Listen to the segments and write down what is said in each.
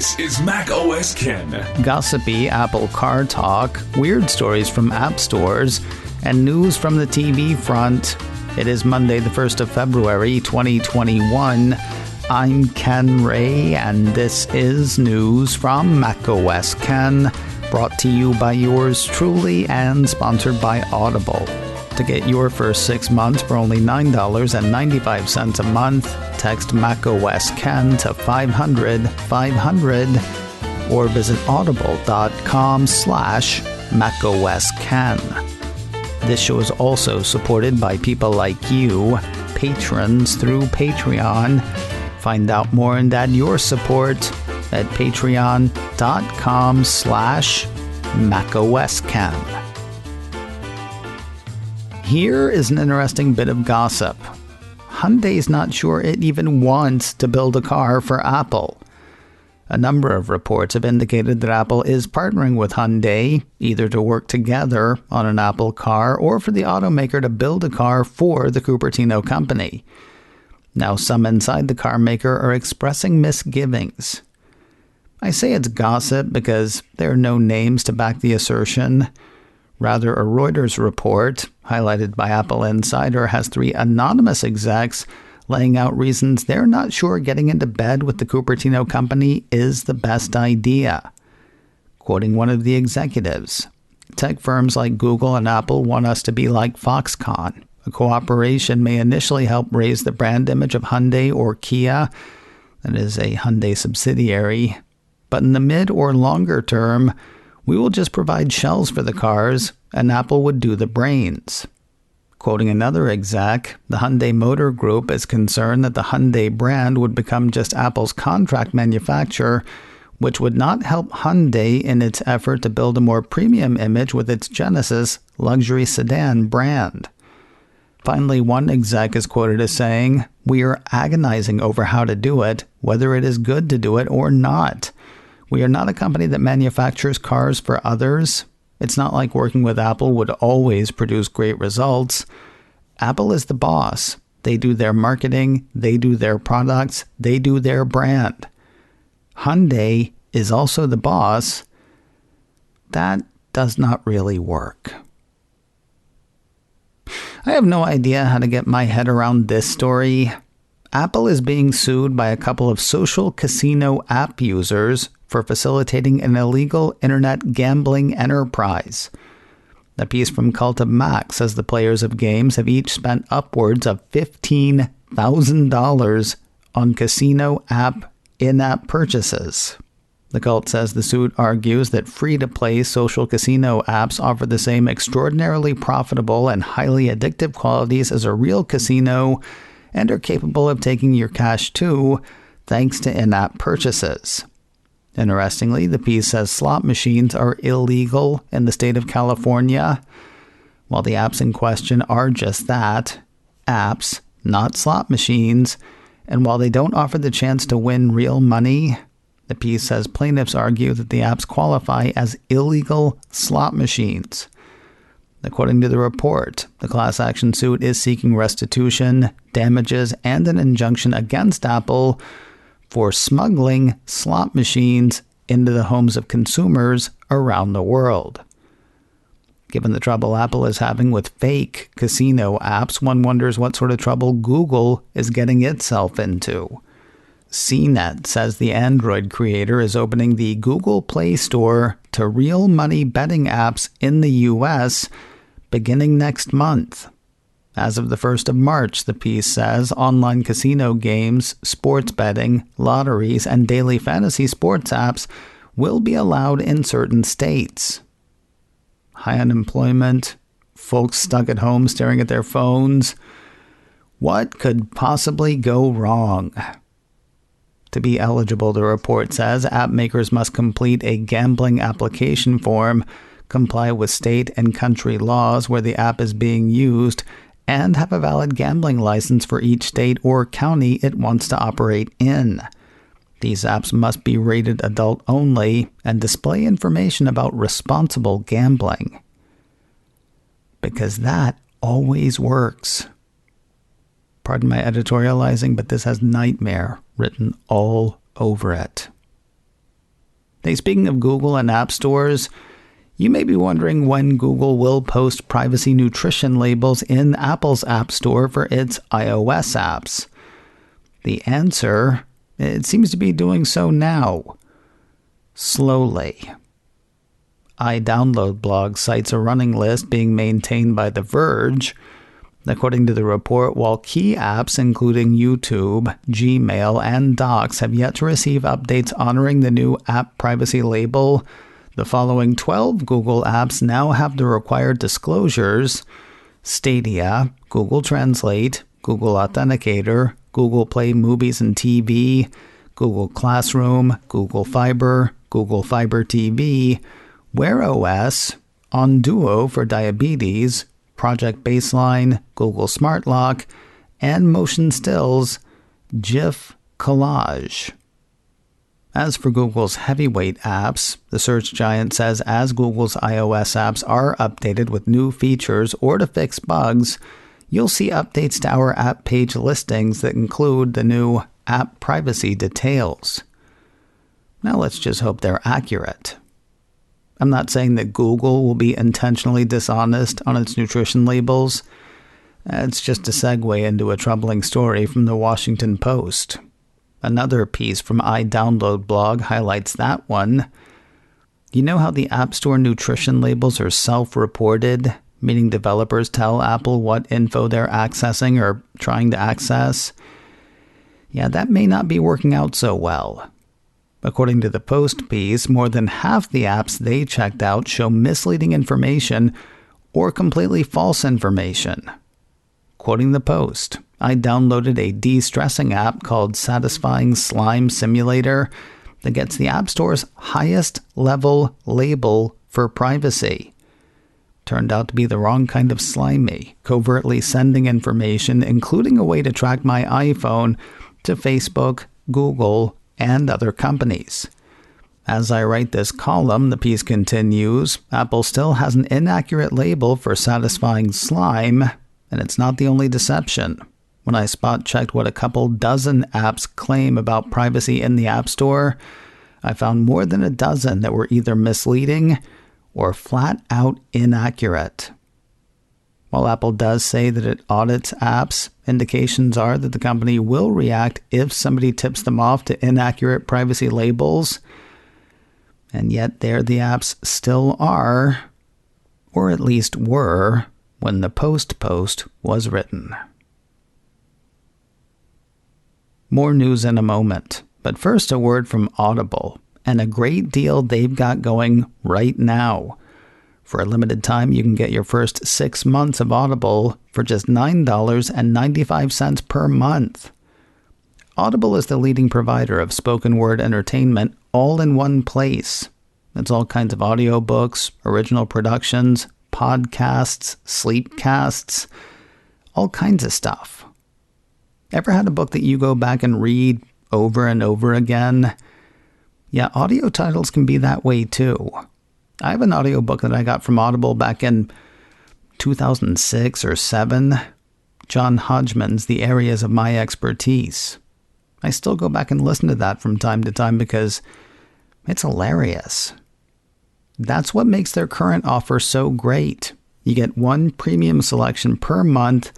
This is macOS Ken. Gossipy Apple car talk, weird stories from app stores, and news from the TV front. It is Monday, the 1st of February, 2021. I'm Ken Ray, and this is news from macOS Ken, brought to you by yours truly and sponsored by Audible. To get your first 6 months for only $9.95 a month, text macOS Ken to 500-500 or visit audible.com/macOSken. This show is also supported by people like you, patrons through Patreon. Find out more and add your support at patreon.com/macOSken. Here is an interesting bit of gossip. Hyundai's not sure it even wants to build a car for Apple. A number of reports have indicated that Apple is partnering with Hyundai, either to work together on an Apple car or for the automaker to build a car for the Cupertino company. Now, some inside the car maker are expressing misgivings. I say it's gossip because there are no names to back the assertion. Rather, a Reuters report, highlighted by Apple Insider, has 3 anonymous execs laying out reasons they're not sure getting into bed with the Cupertino company is the best idea. Quoting one of the executives, "Tech firms like Google and Apple want us to be like Foxconn. A cooperation may initially help raise the brand image of Hyundai or Kia, that is a Hyundai subsidiary, but in the mid or longer term, we will just provide shells for the cars, and Apple would do the brains." Quoting another exec, the Hyundai Motor Group is concerned that the Hyundai brand would become just Apple's contract manufacturer, which would not help Hyundai in its effort to build a more premium image with its Genesis luxury sedan brand. Finally, one exec is quoted as saying, "We are agonizing over how to do it, whether it is good to do it or not. We are not a company that manufactures cars for others. It's not like working with Apple would always produce great results. Apple is the boss. They do their marketing, they do their products, they do their brand. Hyundai is also the boss." That does not really work. I have no idea how to get my head around this story. Apple is being sued by a couple of social casino app users for facilitating an illegal internet gambling enterprise. The piece from Cult of Mac says the players of games have each spent upwards of $15,000 on casino app in-app purchases. The Cult says the suit argues that free-to-play social casino apps offer the same extraordinarily profitable and highly addictive qualities as a real casino and are capable of taking your cash too, thanks to in-app purchases. Interestingly, the piece says slot machines are illegal in the state of California, while the apps in question are just that, apps, not slot machines, and while they don't offer the chance to win real money, the piece says plaintiffs argue that the apps qualify as illegal slot machines. According to the report, the class action suit is seeking restitution, damages, and an injunction against Apple for smuggling slot machines into the homes of consumers around the world. Given the trouble Apple is having with fake casino apps, one wonders what sort of trouble Google is getting itself into. CNET says the Android creator is opening the Google Play Store to real money betting apps in the U.S. beginning next month. As of the 1st of March, the piece says, online casino games, sports betting, lotteries, and daily fantasy sports apps will be allowed in certain states. High unemployment, folks stuck at home staring at their phones. What could possibly go wrong? To be eligible, the report says, app makers must complete a gambling application form, comply with state and country laws where the app is being used, and have a valid gambling license for each state or county it wants to operate in. These apps must be rated adult only and display information about responsible gambling. Because that always works. Pardon my editorializing, but this has nightmare written all over it. Hey, speaking of Google and app stores, you may be wondering when Google will post privacy nutrition labels in Apple's App Store for its iOS apps. The answer, it seems to be doing so now. Slowly. iDownload blog cites a running list being maintained by The Verge. According to the report, while key apps including YouTube, Gmail, and Docs have yet to receive updates honoring the new app privacy label, the following 12 Google apps now have the required disclosures: Stadia, Google Translate, Google Authenticator, Google Play Movies and TV, Google Classroom, Google Fiber TV, Wear OS, OnDuo for diabetes, Project Baseline, Google Smart Lock, and Motion Stills, GIF Collage. As for Google's heavyweight apps, the search giant says as Google's iOS apps are updated with new features or to fix bugs, you'll see updates to our app page listings that include the new app privacy details. Now let's just hope they're accurate. I'm not saying that Google will be intentionally dishonest on its nutrition labels. It's just a segue into a troubling story from the Washington Post. Another piece from iDownload blog highlights that one. You know how the App Store nutrition labels are self-reported, meaning developers tell Apple what info they're accessing or trying to access? Yeah, that may not be working out so well. According to the Post piece, more than half the apps they checked out show misleading information or completely false information. Quoting the Post, I downloaded a de-stressing app called Satisfying Slime Simulator that gets the App Store's highest level label for privacy. Turned out to be the wrong kind of slimy, covertly sending information, including a way to track my iPhone, to Facebook, Google, and other companies. As I write this column, the piece continues, Apple still has an inaccurate label for Satisfying Slime, and it's not the only deception. When I spot-checked what a couple dozen apps claim about privacy in the App Store, I found more than a dozen that were either misleading or flat-out inaccurate. While Apple does say that it audits apps, indications are that the company will react if somebody tips them off to inaccurate privacy labels. And yet there the apps still are, or at least were, when the post was written. More news in a moment, but first a word from Audible, and a great deal they've got going right now. For a limited time, you can get your first 6 months of Audible for just $9.95 per month. Audible is the leading provider of spoken word entertainment all in one place. It's all kinds of audiobooks, original productions, podcasts, sleepcasts, all kinds of stuff. Ever had a book that you go back and read over and over again? Yeah, audio titles can be that way too. I have an audiobook that I got from Audible back in 2006 or 7. John Hodgman's The Areas of My Expertise. I still go back and listen to that from time to time because it's hilarious. That's what makes their current offer so great. You get one premium selection per month,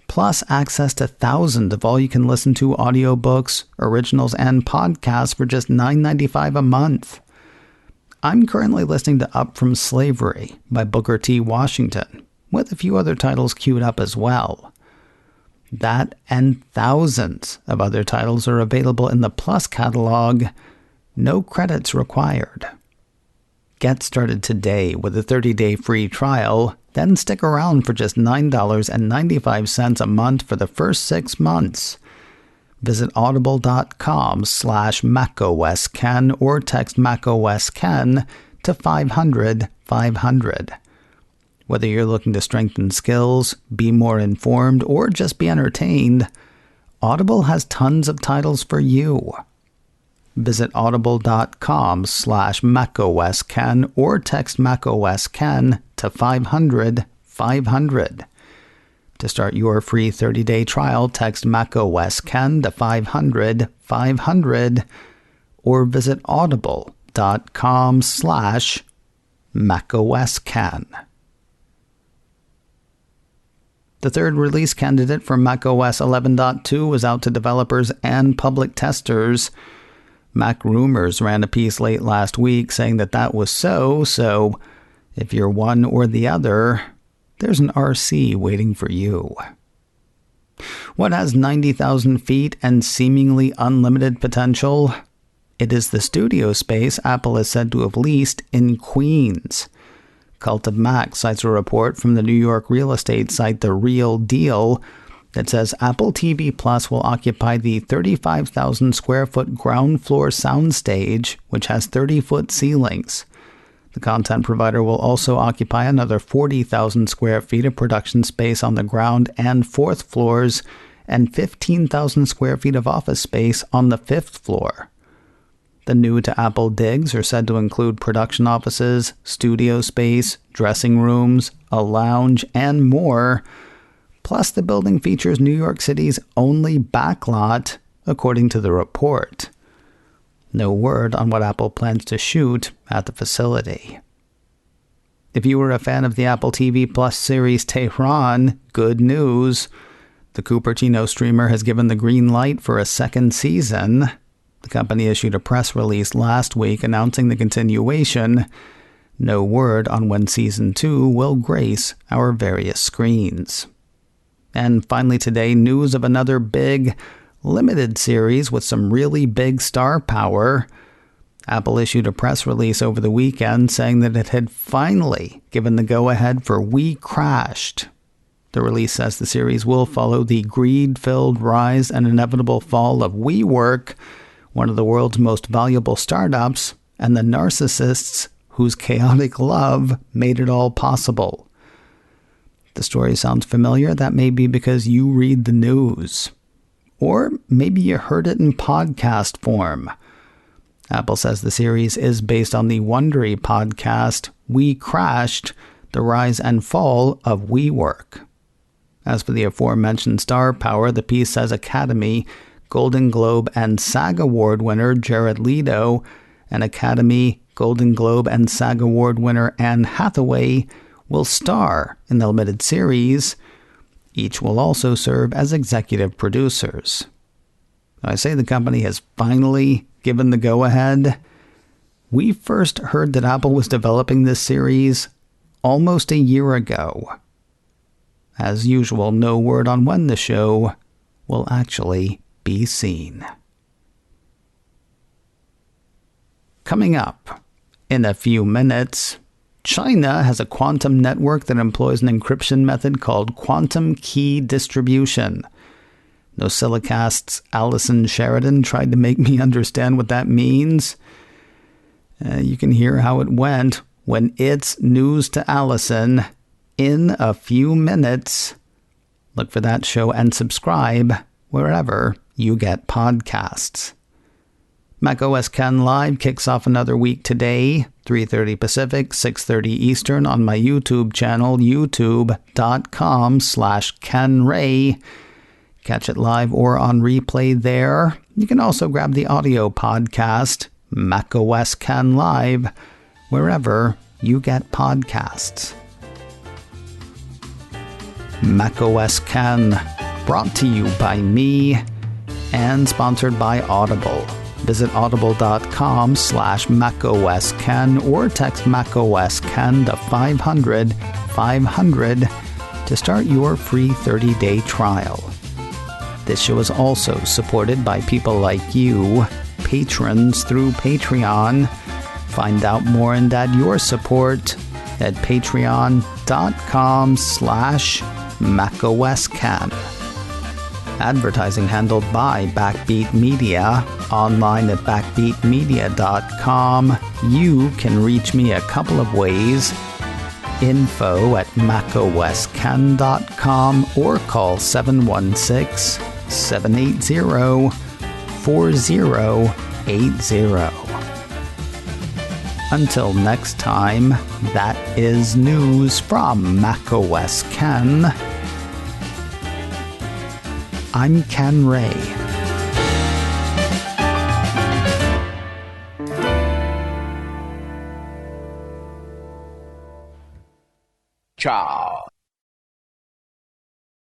plus access to thousands of all-you-can-listen-to audiobooks, originals, and podcasts for just $9.95 a month. I'm currently listening to Up From Slavery by Booker T. Washington, with a few other titles queued up as well. That and thousands of other titles are available in the Plus catalog, no credits required. Get started today with a 30-day free trial, then stick around for just $9.95 a month for the first 6 months. Visit audible.com/macosken or text macosken to 500-500. Whether you're looking to strengthen skills, be more informed, or just be entertained, Audible has tons of titles for you. Visit audible.com/macosken or text macosken to 500-500. To start your free 30-day trial, text macosken to 500-500 or visit audible.com/macosken youtube.com/macosken. The third release candidate for macOS 11.2 was out to developers and public testers. Mac Rumors ran a piece late last week saying that was so if you're one or the other, there's an RC waiting for you. What has 90,000 feet and seemingly unlimited potential? It is the studio space Apple is said to have leased in Queens. Cult of Mac cites a report from the New York real estate site The Real Deal that says Apple TV Plus will occupy the 35,000 square foot ground floor soundstage, which has 30-foot ceilings. The content provider will also occupy another 40,000 square feet of production space on the ground and fourth floors, and 15,000 square feet of office space on the fifth floor. The new to Apple digs are said to include production offices, studio space, dressing rooms, a lounge, and more. Plus, the building features New York City's only backlot, according to the report. No word on what Apple plans to shoot at the facility. If you were a fan of the Apple TV Plus series Tehran, good news. The Cupertino streamer has given the green light for a second season. The company issued a press release last week announcing the continuation. No word on when Season 2 will grace our various screens. And finally today, news of another big, limited series with some really big star power. Apple issued a press release over the weekend saying that it had finally given the go-ahead for WeCrashed. The release says the series will follow the greed-filled rise and inevitable fall of WeWork, one of the world's most valuable startups, and the narcissists whose chaotic love made it all possible. The story sounds familiar. That may be because you read the news. Or maybe you heard it in podcast form. Apple says the series is based on the Wondery podcast, WeCrashed, The Rise and Fall of WeWork. As for the aforementioned star power, the piece says Academy, Golden Globe, and SAG Award winner Jared Leto, and Academy, Golden Globe, and SAG Award winner Anne Hathaway will star in the limited series. Each will also serve as executive producers. I say the company has finally given the go-ahead. We first heard that Apple was developing this series almost a year ago. As usual, no word on when the show will actually be seen. Coming up in a few minutes, China has a quantum network that employs an encryption method called quantum key distribution. NosillaCast's Allison Sheridan tried to make me understand what that means. You can hear how it went when it's news to Allison in a few minutes. Look for that show and subscribe wherever you get podcasts. macOS Ken Live kicks off another week today, 3:30 Pacific, 6:30 Eastern on my YouTube channel, youtube.com/KenRay. Catch it live or on replay there. You can also grab the audio podcast, macOS Ken Live, wherever you get podcasts. macOS Ken, brought to you by me and sponsored by Audible. Visit audible.com/macosken or text macOS Ken to 500 to start your free 30-day trial. This show is also supported by people like you, patrons through Patreon. Find out more and add your support at patreon.com/macosken. Advertising handled by Backbeat Media, online at backbeatmedia.com. You can reach me a couple of ways. Info at macosken.com or call 716-780-4080. Until next time, that is news from macOS Ken. I'm Ken Ray. Ciao.